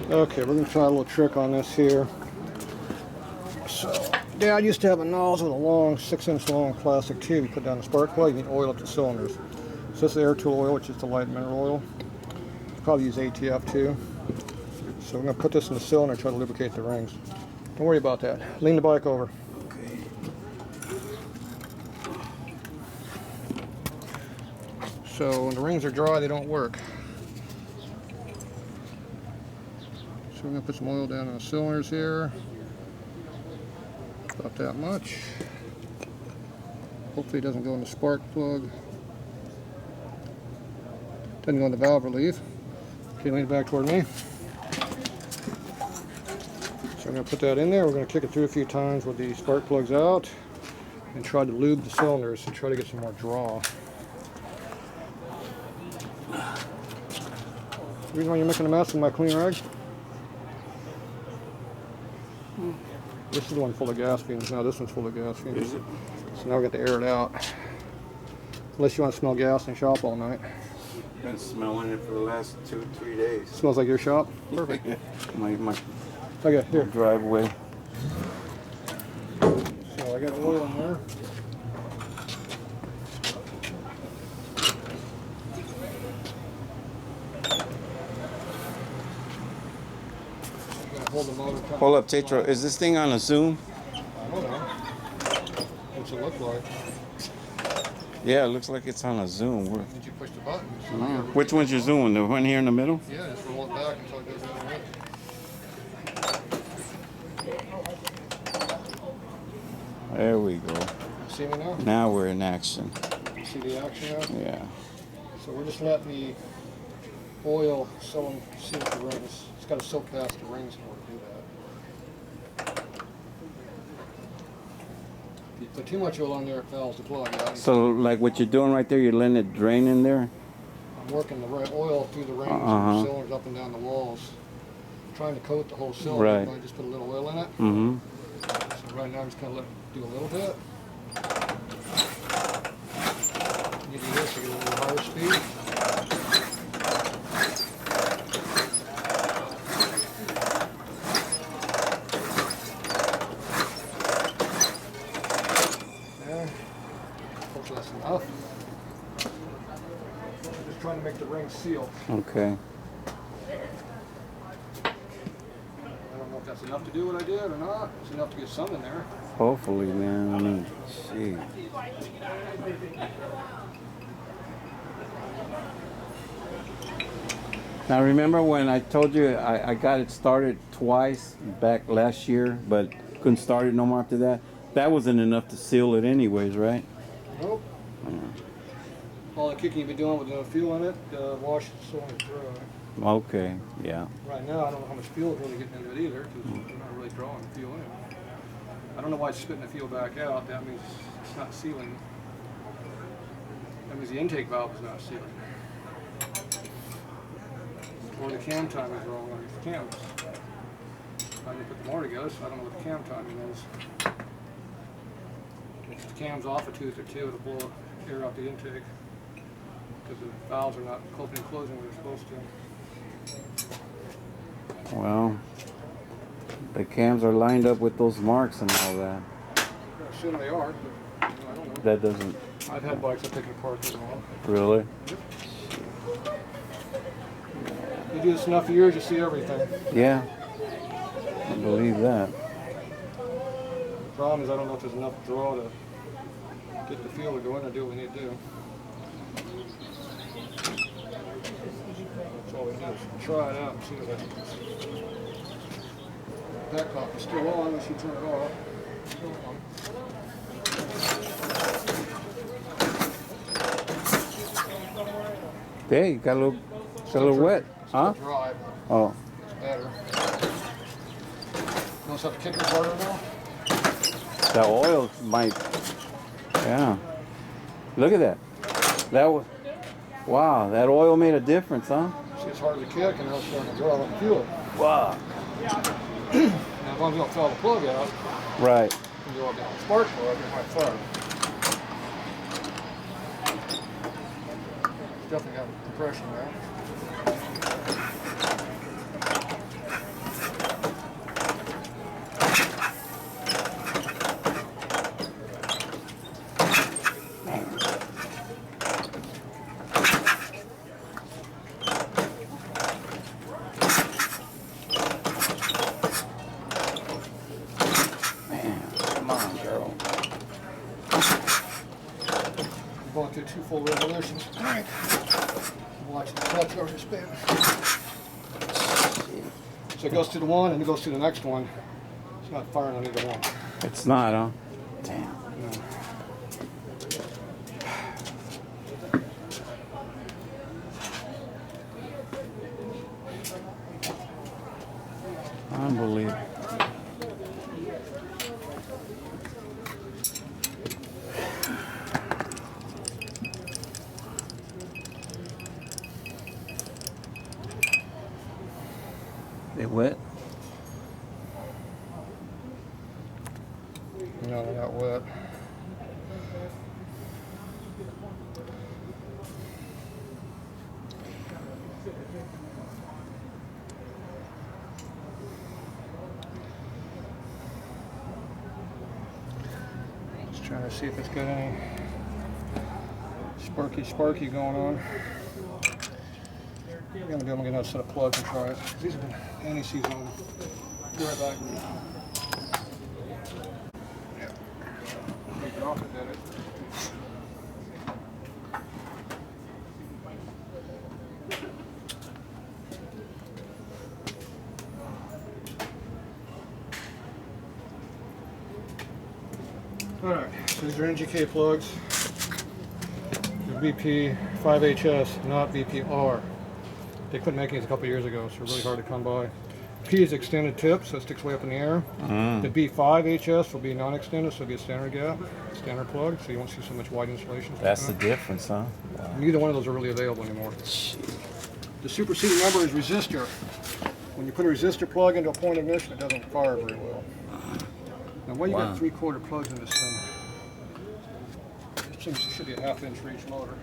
Okay, we're gonna try a little trick on this here. So, Dad used to have a nozzle with a long, 6-inch long plastic tube. You put down the spark plug, you can oil up the cylinders. So this is air tool oil, which is the light mineral oil. You probably use ATF too. So we're gonna put this in the cylinder and try to lubricate the rings. Don't worry about that. Lean the bike over. Okay. So when the rings are dry, they don't work. So we're gonna put some oil down on the cylinders here. About that much. Hopefully it doesn't go in the spark plug. Doesn't go in the valve relief. Okay, lean it back toward me. So I'm going to put that in there. We're going to kick it through a few times with the spark plugs out and try to lube the cylinders and try to get some more draw. The reason why you're making a mess with my clean rag? This is the one full of gas fumes. Now this one's full of gas fumes. Is it? So now we got to air it out. Unless you want to smell gas in the shop all night. Been smelling it for the last 2-3 days. Smells like your shop? Perfect. my Okay, here. driveway. So I got oil in there. Hold the motor. Hold up, Tatro. Is this thing on a zoom? I don't know. What's it look like? Yeah, it looks like it's on a zoom. Did you push the button? Which one's your zoom? The one here in the middle? Yeah, just roll it back until it goes down right. There we go. See me now? Now we're in action. See the action now? Yeah. So we're just letting the oil seal the rings. It's got to silk past the rings in order to do that. If you put too much oil on there, it fouls the plug out. So, like what you're doing right there, you're letting it drain in there? I'm working the oil through the rings and the cylinders up and down the walls. I'm trying to coat the whole cylinder. Right. I just put a little oil in it. Mm-hmm. So right now I'm just kind of letting it do a little bit. You do this, you get a little higher speed. Yeah, hopefully that's enough. I'm just trying to make the ring seal. Okay. I don't know if that's enough to do what I did or not. It's enough to get some in there. Hopefully, man. I mean, gee. Now, remember when I told you I got it started twice back last year, but couldn't start it no more after that? That wasn't enough to seal it anyways, right? Nope. All the kicking you've been doing with no fuel in it, wash the cylinder dry. Okay, yeah. Right now, I don't know how much fuel is really getting into it either, because we're not really drawing the fuel in it. I don't know why it's spitting the fuel back out. That means it's not sealing. That means the intake valve is not sealing. Or the cam timing is wrong on these cams. I didn't put them all together, so I don't know what the cam timing is. If the cam's off a tooth or two, it'll blow air out the intake. Because the valves are not opening and closing where they're supposed to. Well, the cams are lined up with those marks and all that. I assume they are, but I don't know. That doesn't... I've had bikes I've taken apart for them all. Really? Yep. You do this enough years, you see everything. Yeah. I believe that. The problem is I don't know if there's enough draw to get the fuel to go in and do what we need to do. That's all we do is try it out and see what happens. That clock is still on unless you turn it off. Still on. Hey, got a little wet, huh? Still dry. Oh. It's better. You want to have to kick it harder now? The oil might, yeah. Look at that. That was, wow, that oil made a difference, huh? See, it's harder to kick and now it's starting to draw like fuel. Wow. Now, as long as you don't foul the plug out, Right. you can go up down the spark plug, it might fire. It's definitely got compression there. full revolutions. All right. Watch the clutch over spin. So it goes to the one and it goes to the next one. It's not firing on either one. It's not, huh? Damn. No. Unbelievable. They wet? No, they're not wet. Just trying to see if it's got any sparky going on. I'm gonna get another set of plugs and try it. These have been anti-seize on them. Be right back. Yeah. Take it off and did it. Alright, so these are NGK plugs. They're BP 5HS, not BPR. They quit making these a couple years ago, so they're really hard to come by. P is extended tip, so it sticks way up in the air. The B5HS will be non-extended, so it'll be a standard gap, standard plug, so you won't see so much wide insulation. That's the difference, huh? Wow. Neither one of those are really available anymore. The superseding number is resistor. When you put a resistor plug into a point ignition, it doesn't fire very well. Now, why you got 3/4 plugs in this thing? This thing should be a 1/2 inch for each motor.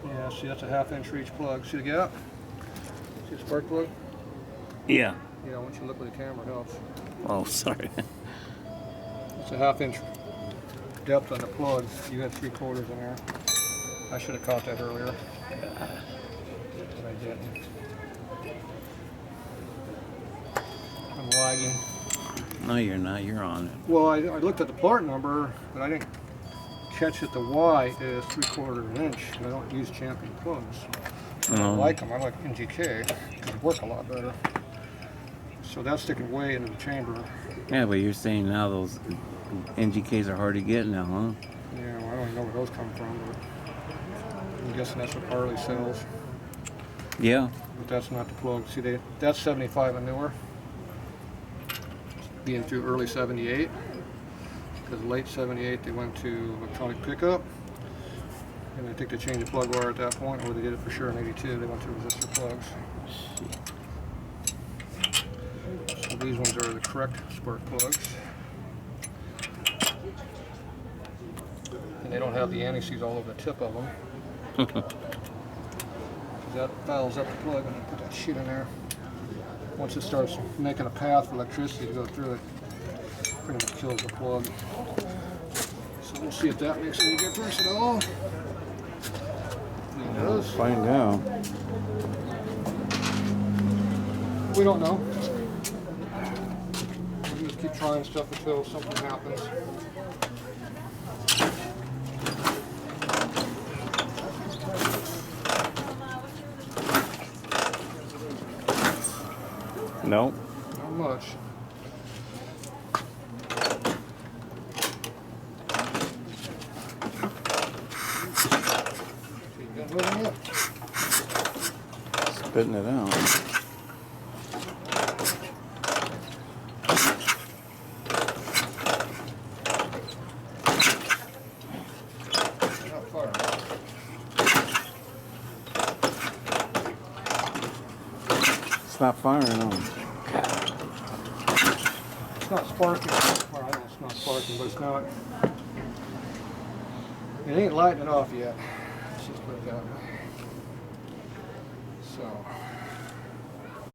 Yeah, see, that's a 1/2 inch for each plug. See the gap? See the spark plug? Yeah. Yeah, once you look with the camera, it helps. Oh, sorry. It's a 1/2 inch depth on the plug. You had 3/4 in there. I should have caught that earlier, but I didn't. I'm lagging. No, you're not. You're on it. Well, I looked at the part number, but I didn't catch that the Y is 3/4 inch. I don't use Champion plugs. I don't like them. I like NGK. They work a lot better. So that's sticking way into the chamber. Yeah, but you're saying now those NGKs are hard to get now, huh? Yeah, well, I don't even know where those come from, but I'm guessing that's what Harley sells. Yeah. But that's not the plug. See, that's 75 and newer. Being through early 78. Because late 78 they went to electronic pickup. And I think they changed the plug wire at that point, or they did it for sure in 82. They went to resistor plugs. So these ones are the correct spark plugs. And they don't have the anti-seize all over the tip of them. That fouls up the plug when you put that shit in there. Once it starts making a path for electricity to go through it, pretty much kills the plug. So we'll see if that makes any difference at all. It does. Find out. We don't know. We'll just keep trying stuff until something happens. Nope. Not much. Spitting it out. It's not firing on. It's not sparking. Well, I know it's not sparking, but it's not. It ain't lighting it off yet. Let's just put it that way. So.